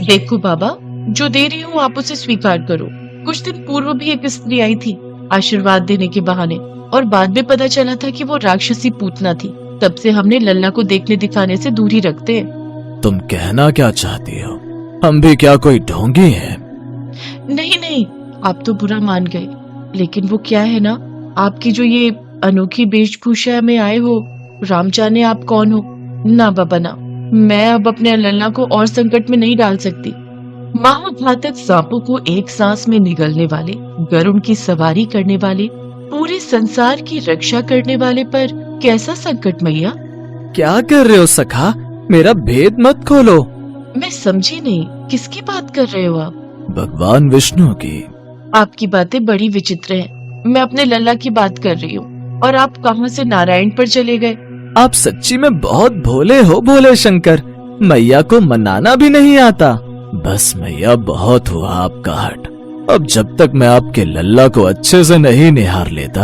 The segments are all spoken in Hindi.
देखो बाबा, जो दे रही हूँ आप उसे स्वीकार करो। कुछ दिन पूर्व भी एक स्त्री आई थी आशीर्वाद देने के बहाने, और बाद में पता चला था कि वो राक्षसी पूतना थी। तब से हमने लल्ला को देखने दिखाने से दूरी रखते हैं। तुम कहना क्या चाहती हो? हम भी क्या कोई ढोंगी हैं? नहीं नहीं, आप तो बुरा मान गए, लेकिन वो क्या है ना, आपकी जो ये अनोखी वेशभूषा में आए हो, राम जाने आप कौन हो। ना बाबा ना, मैं अब अपने लल्ला को और संकट में नहीं डाल सकती। महाघातक सांपों को एक सांस में निगलने वाले, गरुड़ की सवारी करने वाले, पूरे संसार की रक्षा करने वाले पर कैसा संकट मैया? क्या कर रहे हो सखा? मेरा भेद मत खोलो। मैं समझी नहीं, किसकी बात कर रहे हो आप? भगवान विष्णु की। आपकी बातें बड़ी विचित्र हैं। मैं अपने लल्ला की बात कर रही हूँ, और आप कहाँ से नारायण पर चले गए? आप सच्ची में बहुत भोले हो भोले शंकर। मैया को मनाना भी नहीं आता। बस मैया, बहुत हुआ आपका हट। अब जब तक मैं आपके लल्ला को अच्छे से नहीं निहार लेता,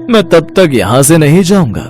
मैं तब तक यहाँ से नहीं जाऊंगा।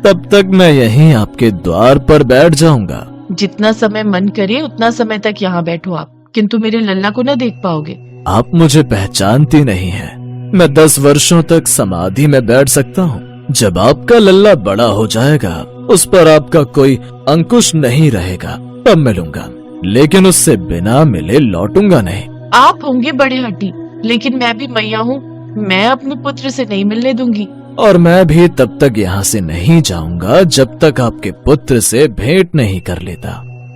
तब तक मैं यहीं आपके द्वार पर बैठ जाऊंगा। जितना समय मन करे उतना समय तक यहाँ बैठो आप, किंतु मेरे लल्ला को न देख पाओगे। आप मुझे पहचानती नहीं हैं। मैं 10 वर्षों तक समाधि में बैठ सकता हूँ। जब आपका लल्ला बड़ा हो जाएगा, उस पर आपका कोई अंकुश नहीं रहेगा, तब मिलूंगा, लेकिन उससे बिना मिले लौटूंगा नहीं। आप होंगे बड़े हठी, लेकिन मैं भी मैया हूँ। मैं अपने पुत्र से नहीं मिलने दूंगी। और मैं भी तब तक यहाँ से नहीं जाऊंगा जब तक आपके पुत्र से भेंट नहीं कर लेता।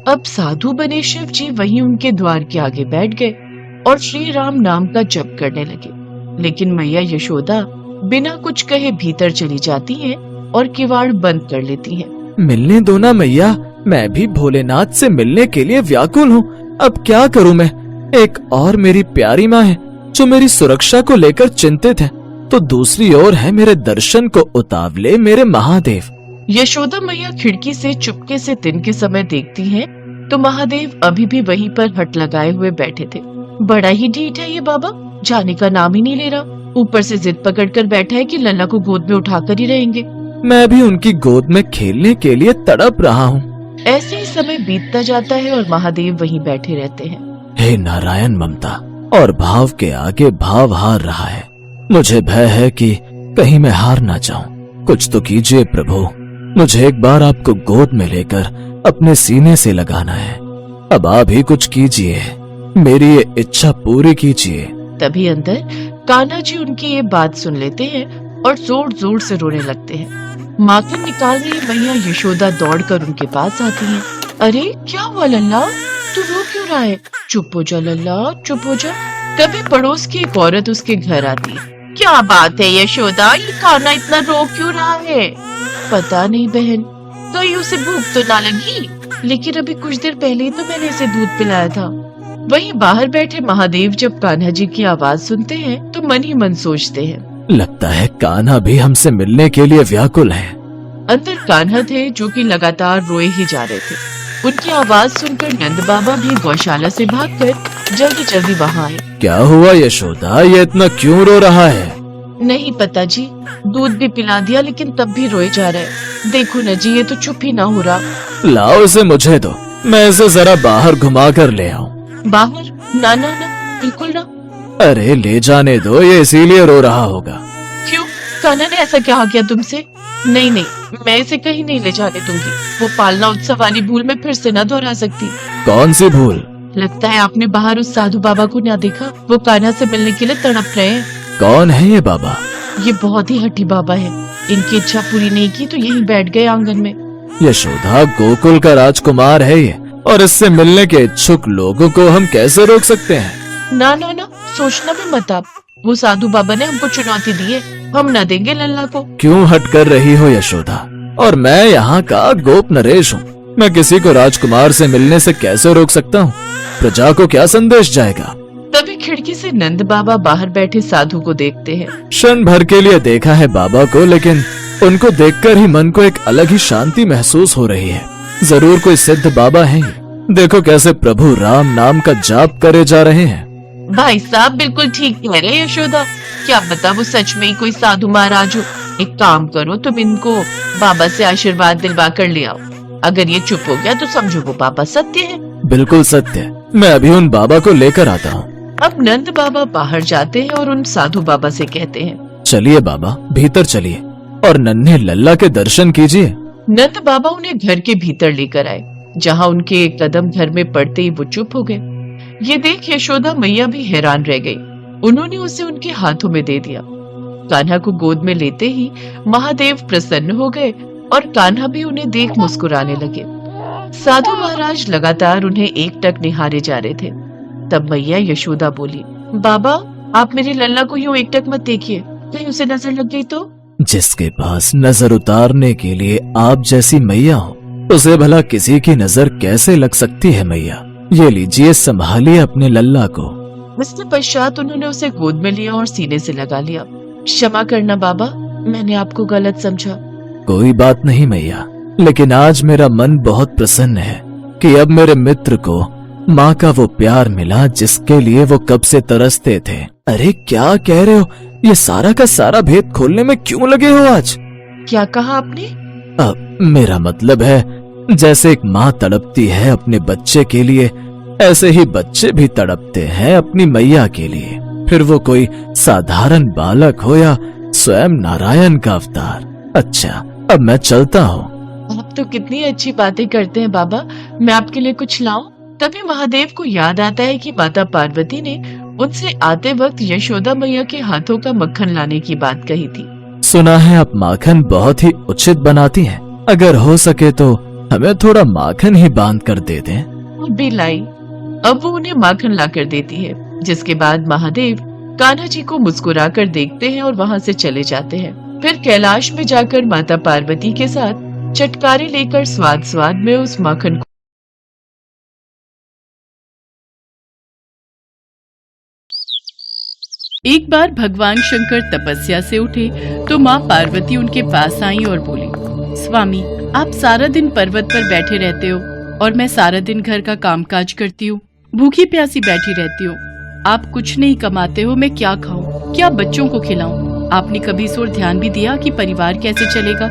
अब साधु बने शिव जी वहीं उनके द्वार के आगे बैठ गए और श्री राम नाम का जप करने लगे। लेकिन मैया यशोदा बिना कुछ कहे भीतर चली जाती हैं और किवाड़ बंद कर लेती हैं। मिलने दो ना मैया, मैं भी भोलेनाथ से मिलने के लिए व्याकुल हूँ। अब क्या करूँ मैं? एक और मेरी प्यारी माँ है जो मेरी सुरक्षा को लेकर चिंतित है, तो दूसरी ओर है मेरे दर्शन को उतावले मेरे महादेव। यशोदा मैया खिड़की से चुपके से दिन के समय देखती हैं, तो महादेव अभी भी वहीं पर हट लगाए हुए बैठे थे। बड़ा ही ढीठ है ये बाबा, जाने का नाम ही नहीं ले रहा। ऊपर से जिद पकड़कर बैठा है कि लल्ला को गोद में उठाकर ही रहेंगे। मैं भी उनकी गोद में खेलने के लिए तड़प रहा हूँ। ऐसे ही समय बीतता जाता है और महादेव वहीं बैठे रहते हैं। हे नारायण, ममता और भाव के आगे भाव हार रहा है। मुझे भय है कि कहीं मैं हार ना जाऊं। कुछ तो कीजिए प्रभु, मुझे एक बार आपको गोद में लेकर अपने सीने से लगाना है। अब आप ही कुछ कीजिए, मेरी ये इच्छा पूरी कीजिए। तभी अंदर कान्हा जी उनकी ये बात सुन लेते हैं और जोर जोर से रोने लगते हैं। माखन निकाल रही मैया यशोदा दौड़कर उनके पास आती है। अरे क्या हुआ लल्ला, तू रो क्यों रहा है? चुप हो जा लल्ला, चुप हो जा। तभी पड़ोस की एक औरत उसके घर आती है। क्या बात है यशोदा, ये कान्हा इतना रो क्यों रहा है? पता नहीं बहन, कहीं उसे भूख तो ना लगी, लेकिन अभी कुछ देर पहले ही तो मैंने इसे दूध पिलाया था। वहीं बाहर बैठे महादेव जब कान्हा जी की आवाज सुनते हैं तो मन ही मन सोचते हैं, लगता है कान्हा भी हमसे मिलने के लिए व्याकुल है। अंदर कान्हा थे जो कि लगातार रोए ही जा रहे थे। उनकी आवाज सुनकर नंद बाबा भी गौशाला से भागकर जल्दी जल्दी वहाँ आए। क्या हुआ यशोदा, ये इतना क्यों रो रहा है? नहीं पता जी, दूध भी पिला दिया लेकिन तब भी रोए जा रहे हैं। देखो न जी, ये तो चुप ही ना हो रहा। लाओ इसे मुझे दो, मैं इसे जरा बाहर घुमा कर ले आऊं। बाहर? ना ना ना, बिल्कुल ना। अरे ले जाने दो, ये इसीलिए रो रहा होगा। क्यों, कान्हा ने ऐसा क्या किया तुमसे? नहीं नहीं, मैं इसे कहीं नहीं ले जाने दूंगी। वो पालना उत्सव वाली भूल में फिर से न दोहरा सकती। कौन सी भूल? लगता है आपने बाहर उस साधु बाबा को ना देखा, वो कान्हा से मिलने के लिए तड़प रहे हैं। कौन है ये बाबा? ये बहुत ही हठी बाबा है। इनकी इच्छा पूरी नहीं की तो यहीं बैठ गए आंगन में। यशोदा, गोकुल का राजकुमार है ये, और इससे मिलने के इच्छुक लोगों को हम कैसे रोक सकते हैं? ना ना ना, सोचना भी मत आप। वो साधु बाबा ने हमको चुनौती दी है, हम न देंगे लल्ला को। क्यों हट कर रही हो यशोदा? और मैं यहाँ का गोप नरेश हूँ, मैं किसी को राजकुमार से मिलने से कैसे रोक सकता हूँ? प्रजा को क्या संदेश जाएगा? तभी खिड़की से नंद बाबा बाहर बैठे साधु को देखते हैं। क्षण भर के लिए देखा है बाबा को, लेकिन उनको देखकर ही मन को एक अलग ही शांति महसूस हो रही है। जरूर कोई सिद्ध बाबा है ये। देखो कैसे प्रभु राम नाम का जाप करे जा रहे हैं। भाई साहब बिल्कुल ठीक कह रहे हैं यशोदा, क्या पता वो सच में ही कोई साधु महाराज हो। एक काम करो, तुम इनको बाबा से आशीर्वाद दिलवा कर ले आओ। अगर ये चुप हो गया तो समझो वो बाबा सत्य है। बिल्कुल सत्य। मैं अभी उन बाबा को लेकर आता हूँ। अब नंद बाबा बाहर जाते हैं और उन साधु बाबा से कहते हैं, चलिए बाबा, भीतर चलिए और नन्हे लल्ला के दर्शन कीजिए। नंद बाबा उन्हें घर के भीतर लेकर आए, जहाँ उनके एक कदम घर में पड़ते ही वो चुप हो गए। ये देख यशोदा मैया भी हैरान रह गई। उन्होंने उसे उनके हाथों में दे दिया। कान्हा को गोद में लेते ही महादेव प्रसन्न हो गए और कान्हा भी उन्हें देख मुस्कुराने लगे। साधु महाराज लगातार उन्हें एकटक निहारे जा रहे थे। तब मैया यशोदा बोली, बाबा आप मेरे लल्ला को यूं एकटक मत देखिए, कहीं उसे नजर लग गई तो। जिसके पास नजर उतारने के लिए आप जैसी मैया हो, उसे भला किसी की नजर कैसे लग सकती है मैया। ये लीजिए, संभालिए अपने लल्ला को। इसके पश्चात उन्होंने उसे गोद में लिया और सीने से लगा लिया। क्षमा करना बाबा, मैंने आपको गलत समझा। कोई बात नहीं मैया, लेकिन आज मेरा मन बहुत प्रसन्न है कि अब मेरे मित्र को माँ का वो प्यार मिला जिसके लिए वो कब से तरसते थे। अरे क्या कह रहे हो, ये सारा का सारा भेद खोलने में क्यों लगे हो आज? क्या कहा आपने? अब मेरा मतलब है, जैसे एक माँ तड़पती है अपने बच्चे के लिए, ऐसे ही बच्चे भी तड़पते हैं अपनी मैया के लिए, फिर वो कोई साधारण बालक हो या स्वयं नारायण का अवतार। अच्छा, अब मैं चलता हूँ। आप तो कितनी अच्छी बातें करते हैं बाबा, मैं आपके लिए कुछ लाऊं? तभी महादेव को याद आता है कि माता पार्वती ने उनसे आते वक्त यशोदा मैया के हाथों का मक्खन लाने की बात कही थी। सुना है आप माखन बहुत ही उचित बनाती हैं। अगर हो सके तो हमें थोड़ा माखन ही बांध कर दे दें। भी लाई। अब वो उन्हें माखन लाकर देती है, जिसके बाद महादेव कान्हा जी को मुस्कुराकर देखते हैं और वहाँ से चले जाते हैं। फिर कैलाश में जाकर माता पार्वती के साथ चटकारे लेकर स्वाद स्वाद में उस माखन को एक बार भगवान शंकर तपस्या से उठे तो माँ पार्वती उनके पास आई और बोली, स्वामी आप सारा दिन पर्वत पर बैठे रहते हो और मैं सारा दिन घर का कामकाज करती हूँ, भूखी प्यासी बैठी रहती हूँ। आप कुछ नहीं कमाते हो, मैं क्या खाऊं, क्या बच्चों को खिलाऊं? आपने कभी इस ओर ध्यान भी दिया कि परिवार कैसे चलेगा?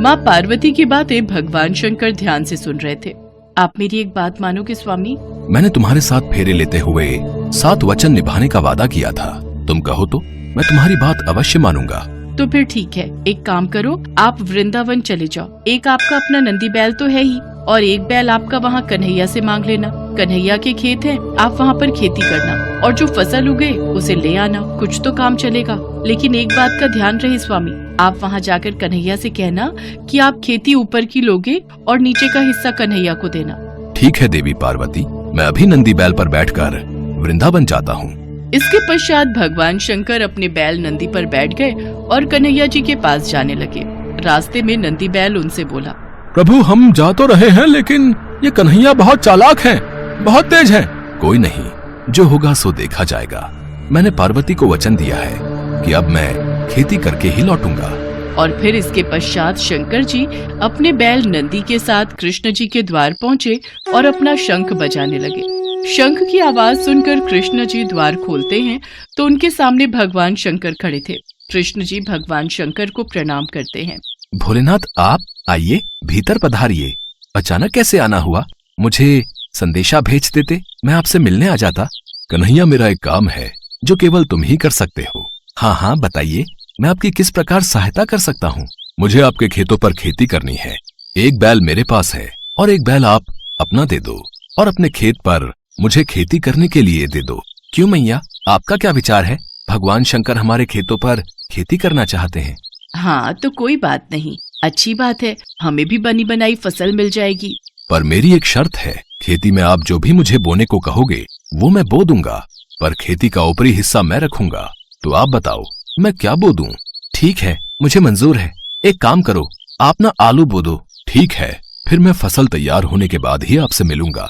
माँ पार्वती की बातें भगवान शंकर ध्यान से सुन रहे थे। आप मेरी एक बात मानोगे स्वामी? मैंने तुम्हारे साथ फेरे लेते हुए 7 वचन निभाने का वादा किया था। तुम कहो तो मैं तुम्हारी बात अवश्य मानूंगा। तो फिर ठीक है, एक काम करो, आप वृंदावन चले जाओ। एक आपका अपना नंदी बैल तो है ही और एक बैल आपका वहाँ कन्हैया से मांग लेना। कन्हैया के खेत हैं, आप वहाँ पर खेती करना और जो फसल उगे उसे ले आना, कुछ तो काम चलेगा। लेकिन एक बात का ध्यान रहे स्वामी, आप वहाँ जाकर कन्हैया से कहना कि आप खेती ऊपर की लोगे और नीचे का हिस्सा कन्हैया को देना। ठीक है देवी पार्वती, मैं अभी नंदी बैल पर बैठकर वृंदावन जाता हूँ। इसके पश्चात भगवान शंकर अपने बैल नंदी पर बैठ गए और कन्हैया जी के पास जाने लगे। रास्ते में नंदी बैल उनसे बोला, प्रभु हम जा तो रहे हैं, लेकिन ये कन्हैया बहुत चालाक है, बहुत तेज है। कोई नहीं, जो होगा सो देखा जाएगा। मैंने पार्वती को वचन दिया है कि अब मैं खेती करके ही लौटूंगा। और फिर इसके पश्चात शंकर जी अपने बैल नंदी के साथ कृष्ण जी के द्वार पहुँचे और अपना शंख बजाने लगे। शंख की आवाज सुनकर कृष्ण जी द्वार खोलते हैं तो उनके सामने भगवान शंकर खड़े थे। कृष्ण जी भगवान शंकर को प्रणाम करते हैं। भोलेनाथ आप आइए, भीतर पधारिए। अचानक कैसे आना हुआ? मुझे संदेशा भेज देते, मैं आपसे मिलने आ जाता। कन्हैया मेरा एक काम है जो केवल तुम ही कर सकते हो। हाँ हाँ बताइए, मैं आपकी किस प्रकार सहायता कर सकता हूँ? मुझे आपके खेतों पर खेती करनी है। एक बैल मेरे पास है और एक बैल आप अपना दे दो और अपने खेत पर मुझे खेती करने के लिए दे दो। क्यों मैया, आपका क्या विचार है? भगवान शंकर हमारे खेतों पर खेती करना चाहते हैं। हाँ तो कोई बात नहीं, अच्छी बात है, हमें भी बनी बनाई फसल मिल जाएगी। पर मेरी एक शर्त है, खेती में आप जो भी मुझे बोने को कहोगे वो मैं बो दूंगा, पर खेती का ऊपरी हिस्सा मैं रखूंगा। तो आप बताओ मैं क्या बो दूं? ठीक है, मुझे मंजूर है। एक काम करो, आप ना आलू बो दो। ठीक है, फिर मैं फसल तैयार होने के बाद ही आपसे मिलूंगा।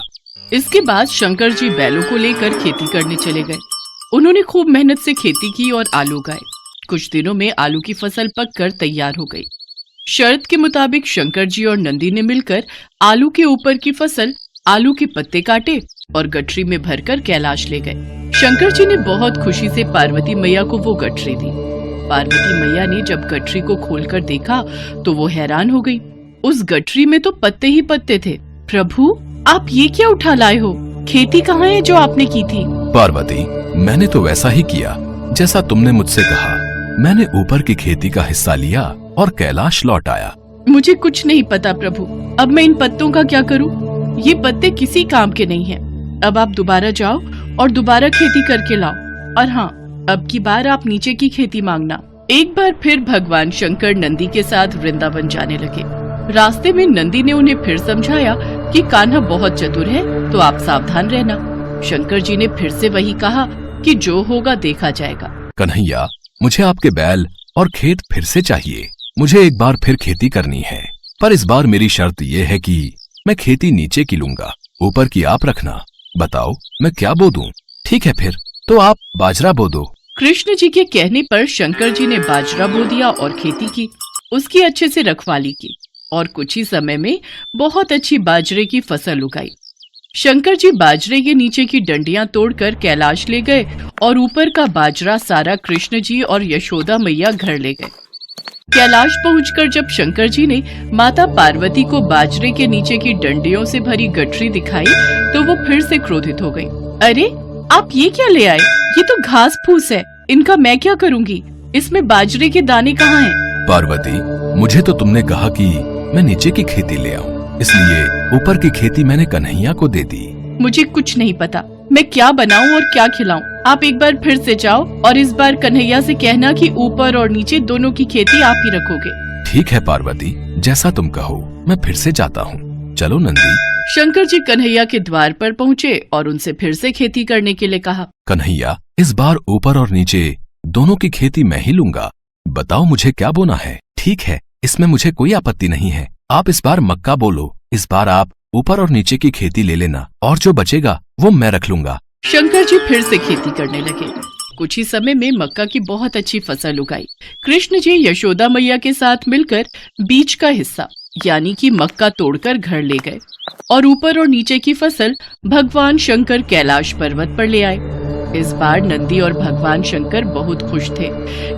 इसके बाद शंकर जी बैलों को लेकर खेती करने चले गए। उन्होंने खूब मेहनत से खेती की और आलू उगाए। कुछ दिनों में आलू की फसल पककर तैयार हो गई। शर्त के मुताबिक शंकर जी और नंदी ने मिलकर आलू के ऊपर की फसल, आलू के पत्ते काटे और गठरी में भरकर कैलाश ले गए। शंकर जी ने बहुत खुशी से पार्वती मैया को वो गठरी दी। पार्वती मैया ने जब गठरी को खोलकर देखा तो वो हैरान हो गई। उस गठरी में तो पत्ते ही पत्ते थे। प्रभु, आप ये क्या उठा लाए हो? खेती कहाँ है जो आपने की थी? पार्वती, मैंने तो वैसा ही किया जैसा तुमने मुझसे कहा। मैंने ऊपर की खेती का हिस्सा लिया और कैलाश लौट आया। मुझे कुछ नहीं पता प्रभु। अब मैं इन पत्तों का क्या करूं? ये पत्ते किसी काम के नहीं हैं। अब आप दोबारा जाओ और दोबारा खेती करके लाओ। और हाँ, अब की बार आप नीचे की खेती मांगना। एक बार फिर भगवान शंकर नंदी के साथ वृंदावन जाने लगे। रास्ते में नंदी ने उन्हें फिर समझाया कि कान्हा बहुत चतुर है, तो आप सावधान रहना। शंकर जी ने फिर से वही कहा कि जो होगा देखा जाएगा। कन्हैया, मुझे आपके बैल और खेत फिर से चाहिए। मुझे एक बार फिर खेती करनी है, पर इस बार मेरी शर्त यह है कि मैं खेती नीचे की लूंगा, ऊपर की आप रखना। बताओ मैं क्या बो दूं? ठीक है, फिर तो आप बाजरा बो दो। कृष्ण जी के कहने पर शंकर जी ने बाजरा बो दिया और खेती की। उसकी अच्छे से रखवाली की और कुछ ही समय में बहुत अच्छी बाजरे की फसल उगाई। शंकर जी बाजरे के नीचे की डंडियां तोड़कर कैलाश ले गए और ऊपर का बाजरा सारा कृष्ण जी और यशोदा मैया घर ले गए। कैलाश पहुंचकर जब शंकर जी ने माता पार्वती को बाजरे के नीचे की डंडियों से भरी गठरी दिखाई तो वो फिर से क्रोधित हो गई। अरे, आप ये क्या ले आए? ये तो घास फूस है, इनका मैं क्या करूंगी? इसमें बाजरे के दाने कहाँ हैं? पार्वती, मुझे तो तुमने कहा कि मैं नीचे की खेती ले आऊं, इसलिए ऊपर की खेती मैंने कन्हैया को दे दी। मुझे कुछ नहीं पता मैं क्या बनाऊं और क्या खिलाऊं। आप एक बार फिर से जाओ और इस बार कन्हैया से कहना कि ऊपर और नीचे दोनों की खेती आप ही रखोगे। ठीक है पार्वती, जैसा तुम कहो, मैं फिर से जाता हूँ। चलो नंदी। शंकर जी कन्हैया के द्वार पर पहुँचे और उनसे फिर से खेती करने के लिए कहा। कन्हैया, इस बार ऊपर और नीचे दोनों की खेती मैं ही लूंगा। बताओ मुझे क्या बोना है? ठीक है, इसमें मुझे कोई आपत्ति नहीं है। आप इस बार मक्का बोलो। इस बार आप ऊपर और नीचे की खेती ले लेना और जो बचेगा वो मैं रख लूंगा। शंकर जी फिर से खेती करने लगे। कुछ ही समय में मक्का की बहुत अच्छी फसल उगाई। कृष्ण जी यशोदा मैया के साथ मिलकर बीच का हिस्सा यानी कि मक्का तोड़कर घर ले गए और ऊपर और नीचे की फसल भगवान शंकर कैलाश पर्वत पर ले आए। इस बार नंदी और भगवान शंकर बहुत खुश थे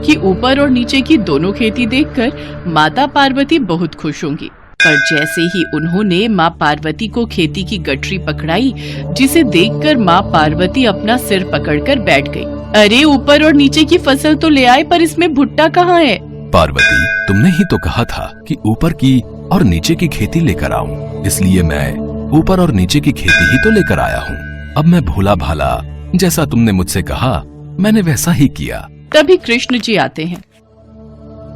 कि ऊपर और नीचे की दोनों खेती देखकर माता पार्वती बहुत खुश होंगी। पर जैसे ही उन्होंने माँ पार्वती को खेती की गठरी पकड़ाई, जिसे देखकर माँ पार्वती अपना सिर पकड़कर बैठ गई। अरे, ऊपर और नीचे की फसल तो ले आए, पर इसमें भुट्टा कहाँ है? पार्वती, तुमने ही तो कहा था कि ऊपर की और नीचे की खेती लेकर आऊं, इसलिए मैं ऊपर और नीचे की खेती ही तो लेकर आया हूँ। अब मैं भोला भाला, जैसा तुमने मुझसे कहा मैंने वैसा ही किया। तभी कृष्ण जी आते हैं।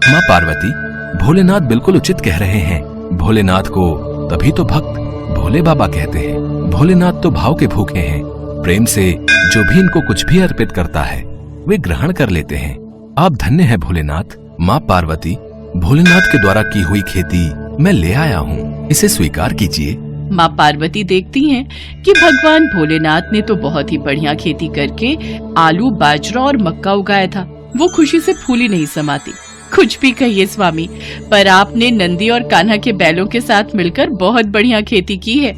माँ पार्वती, भोलेनाथ बिल्कुल उचित कह रहे हैं। भोलेनाथ को तभी तो भक्त भोले बाबा कहते हैं। भोलेनाथ तो भाव के भूखे हैं। प्रेम से जो भी इनको कुछ भी अर्पित करता है वे ग्रहण कर लेते हैं। आप धन्य हैं भोलेनाथ। माँ पार्वती, भोलेनाथ के द्वारा की हुई खेती मैं ले आया हूँ, इसे स्वीकार कीजिए। माँ पार्वती देखती हैं कि भगवान भोलेनाथ ने तो बहुत ही बढ़िया खेती करके आलू, बाजरा और मक्का उगाया था। वो खुशी से फूली नहीं समाती। कुछ भी कहिए स्वामी, पर आपने नंदी और कान्हा के बैलों के साथ मिलकर बहुत बढ़िया खेती की है।